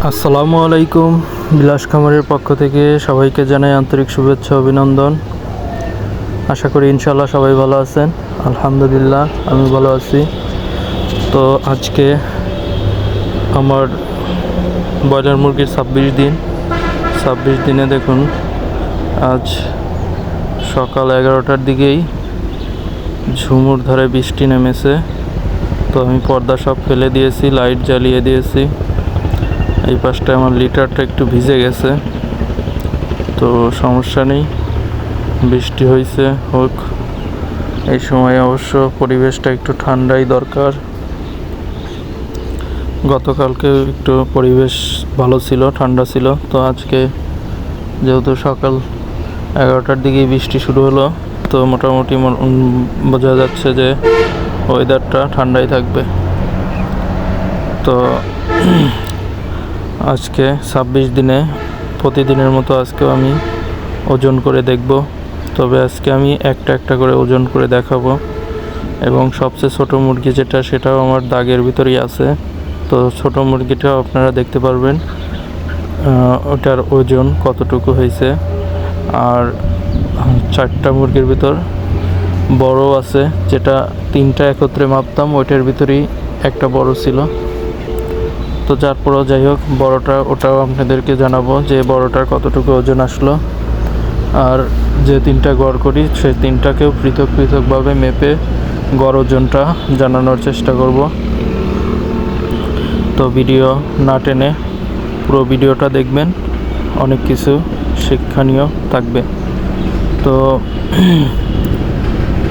আসসালামু আলাইকুম। বিলাস খামারের পক্ষ থেকে সবাইকে জানাই আন্তরিক শুভেচ্ছা অভিনন্দন। আশা করি ইনশাআল্লাহ সবাই ভালো আছেন। আলহামদুলিল্লাহ আমি ভালো আছি। তো আজকে আমার ব্রয়লার মুরগির 26 দিনে দেখুন, আজ সকাল 11টার দিকেই ঝুমুর ধারে বৃষ্টি নেমেছে। তো আমি পর্দা সব ফেলে দিয়েছি, লাইট জ্বালিয়ে দিয়েছি। এই পাশটা আমার লিটারটা একটু ভিজে গেছে, তো সমস্যা নেই, বৃষ্টি হয়েছে হোক। এই সময় অবশ্য পরিবেশটা একটু ঠান্ডাই দরকার। গতকালকে একটু পরিবেশ ভালো ছিল, ঠান্ডা ছিল। তো আজকে যেহেতু সকাল 11টার দিকেই বৃষ্টি শুরু হলো, তো মোটামুটি বোঝা যাচ্ছে যে ওয়েদারটা ঠান্ডাই থাকবে। তো আজকে 26 দিনে প্রতিদিনের মতো আজকেও আমি ওজন করে দেখব। তবে আজকে আমি একটা একটা করে ওজন করে দেখাবো, এবং সবচেয়ে ছোট মুরগি যেটা, সেটাও আমার দাগের ভিতরেই আছে। তো ছোট মুরগিটাও আপনারা দেখতে পারবেন ওটার ওজন কতটুকু হয়েছে। আর 4টা মুরগির ভিতর বড় আছে, যেটা 3টা একত্রে মাপতাম, ওইটার ভিতরেই একটা বড় ছিল। তো যারপরও যাই হোক, ওটাও আপনাদেরকে জানাবো যে বড়টার কতটুকু ওজন আসলো। আর যে 3টা গড় করি, সেই 3টাকেও পৃথকভাবে মেপে গড় ওজনটা জানানোর চেষ্টা করব। তো ভিডিও না টেনে পুরো ভিডিওটা দেখবেন, অনেক কিছু শিক্ষণীয় থাকবে। তো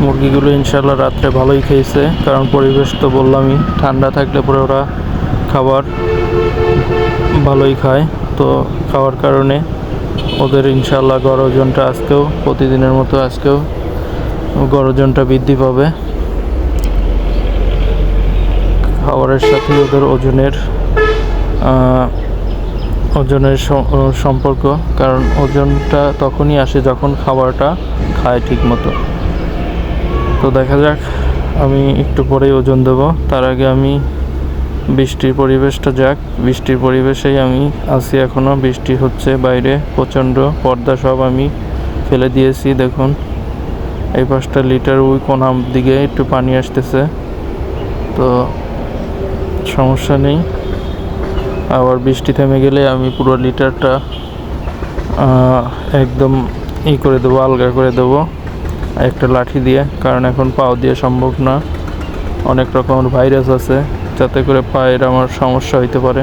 মুরগিগুলো ইনশাল্লাহ রাত্রে ভালোই খেয়েছে, কারণ পরিবেশ তো বললামই, ঠান্ডা থাকলে পরে ওরা খাবার ভালোই খায়। তো খাওয়ার কারণে ওদের ইনশাল্লাহ গড় ওজনটা আজকেও প্রতিদিনের মতো আজকেও গড় ওজনটা বৃদ্ধি পাবে। খাবারের সাথে ওদের ওজনের সম্পর্ক, কারণ ওজনটা তখনই আসে যখন খাবারটা খায় ঠিক মতো। তো দেখা যাক, আমি একটু পরেই ওজন দেব। তার আগে আমি বৃষ্টির পরিবেশটা যাক, বৃষ্টির পরিবেশেই আমি আছি এখনও। বৃষ্টি হচ্ছে বাইরে প্রচণ্ড, পর্দা সব আমি ফেলে দিয়েছি। দেখুন এই পাশটা লিটার ওই কোনার দিকে একটু পানি আসতেছে, তো সমস্যা নেই। আবার বৃষ্টি থেমে গেলে আমি পুরো লিটারটা একদম করে দেবো, আলগা করে দেবো একটা লাঠি দিয়ে, কারণ এখন পাও দিয়ে সম্ভব না। অনেক রকমের ভাইরাস আছে, যাতে করে পায়ের আমার সমস্যা হইতে পারে।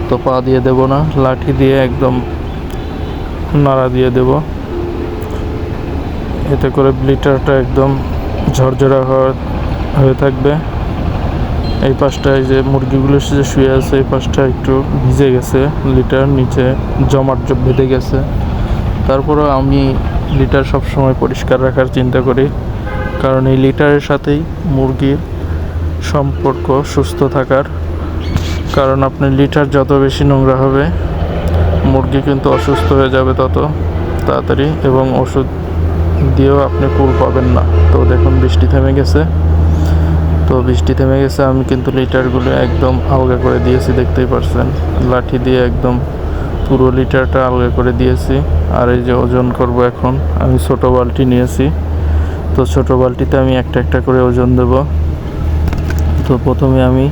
তো পা দিয়ে দেব না, লাঠি দিয়ে একদম নাড়া দিয়ে দেব, এতে করে লিটারটা একদম ঝরঝরা হয়ে থাকবে। এই পাশটায় যে মুরগিগুলো যে শুয়ে আছে, এই পাশটা একটু ভিজে গেছে, লিটার নিচে জমাট বেঁধে গেছে। তারপরেও আমি লিটার সবসময় পরিষ্কার রাখার চিন্তা করি, কারণ এই লিটারের সাথেই মুরগির সম্পর্ক সুস্থ থাকার। কারণ আপনার লিটার যত বেশি নোংরা হবে, মুরগি কিন্তু অসুস্থ হয়ে যাবে তত তাড়াতাড়ি, এবং ওষুধ দিয়েও আপনি কুল পাবেন না। তো দেখুন বৃষ্টি থেমে গেছে, আমি কিন্তু লিটারগুলো একদম আলগা করে দিয়েছি, দেখতেই পারছেন। লাঠি দিয়ে একদম পুরো লিটারটা আলগা করে দিয়েছি। আর এই যে ওজন করব এখন, আমি ছোট বালতি নিয়েছি। তো ছোট বালতিতে আমি একটা একটা করে ওজন দেব। তো প্রথমে আমি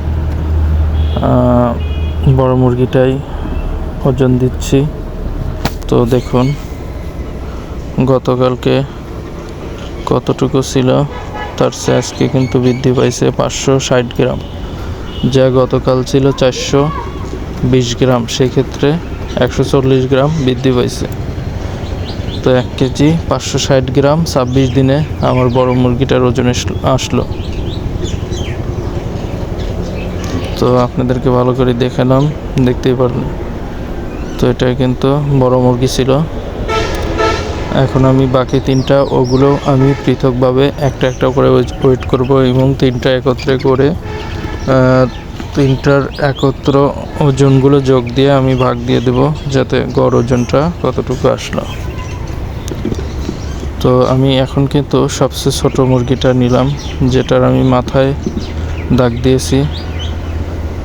বড় মুরগিটাই ওজন দিচ্ছি। তো দেখুন গতকালকে কতটুকু ছিল, তার চেয়ে আজকে কিন্তু বৃদ্ধি পাইছে 560 গ্রাম, যা গতকাল ছিল 420 গ্রাম, সেক্ষেত্রে 140 গ্রাম বৃদ্ধি পাইছে। তো 1 কেজি 560 গ্রাম 26 দিনে আমার বড় মুরগিটার ওজন আসলো। তো আপনাদেরকে ভালো করে দেখালাম, দেখতেই পারলেন। তো এটা কিন্তু বড় মুরগি ছিল। এখন আমি বাকি 3টা, ওগুলো আমি পৃথকভাবে একটা একটা করে ওয়েট করব, এবং 3টা একত্রে করে 3টার একত্র ওজনগুলো যোগ দিয়ে আমি ভাগ দিয়ে দেব, যাতে গড় ওজনটা কতটুকু আসলো। তো আমি এখন কিন্তু সবচেয়ে ছোট মুরগিটা নিলাম, যেটার আমি মাথায় দাগ দিয়েছি।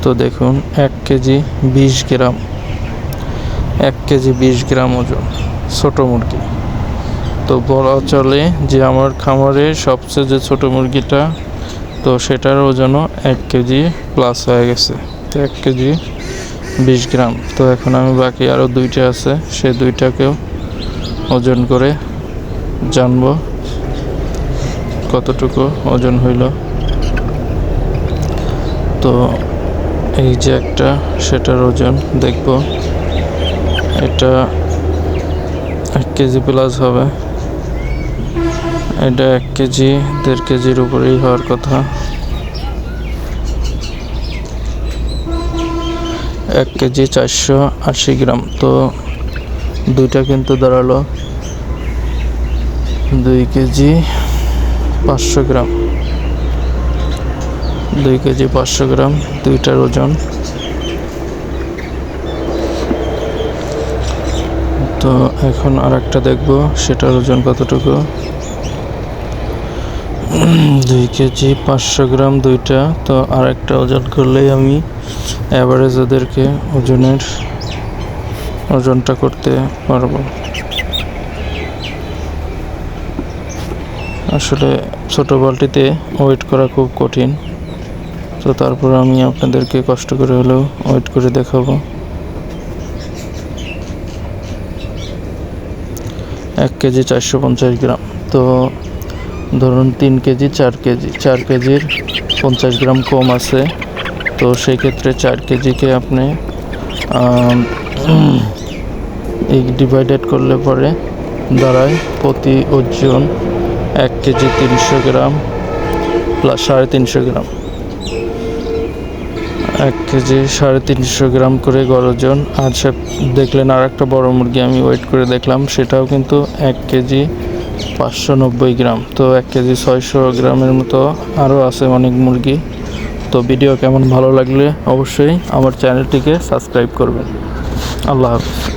তো তো দেখুন 1 কেজি 20 গ্রাম, 1 কেজি 20 গ্রাম ওজন ছোটো মুরগি। তো বলা চলে যে আমার খামারে সবচেয়ে যে ছোটো মুরগিটা, তো সেটার ওজনও 1 কেজি প্লাস হয়ে গেছে। তো 1 কেজি 20 গ্রাম। তো এখন আমি বাকি আরও 2টা আছে, সেই 2টাকেও ওজন করে জানবো কতটুকু ওজন হইল। তো এই যে একটা, সেটার ওজন দেখব, এটা 1 কেজি প্লাস হবে। এটা 1 কেজি 1.5 কেজির উপরেই হওয়ার কথা। 1 কেজি 480 গ্রাম। তো 2টা কিন্তু দাঁড়ালো 2 কেজি 500 গ্রাম, 2 কেজি 500 গ্রাম 2টার ওজন। তো এখন আর একটা দেখব, সেটার ওজন কতটুকু। 2 কেজি 500 গ্রাম 2টা। তো আর একটা ওজন করলেই আমি অ্যাভারেজ ওদেরকে ওজনটা করতে পারবো। আসলে ছোটো বালতিতে ওয়েট করা খুব কঠিন, তো তারপর আমি আপনাদেরকে কষ্ট করে হলেও ওয়েট করে দেখাবো। 1 কেজি 450 গ্রাম। তো ধরুন 3 কেজি 4 কেজি, 4 কেজির 50 গ্রাম কম আছে। তো সেই ক্ষেত্রে 4 কেজিকে আপনি এই ডিভাইডেড করলে পরে দাঁড়ায় প্রতি ওজন 1 কেজি 300 গ্রাম প্লাস 350 গ্রাম, 1 কেজি 350 গ্রাম করে গড় ওজন। আর সে দেখলেন আর একটা বড় মুরগি আমি ওয়েট করে দেখলাম, সেটাও কিন্তু 1 কেজি 590 গ্রাম। তো 1 কেজি 600 গ্রামের মতো আরও আছে অনেক মুরগি। তো ভিডিও কেমন ভালো লাগলে অবশ্যই আমার চ্যানেলটিকে সাবস্ক্রাইব করবেন। আল্লাহ হাফেজ।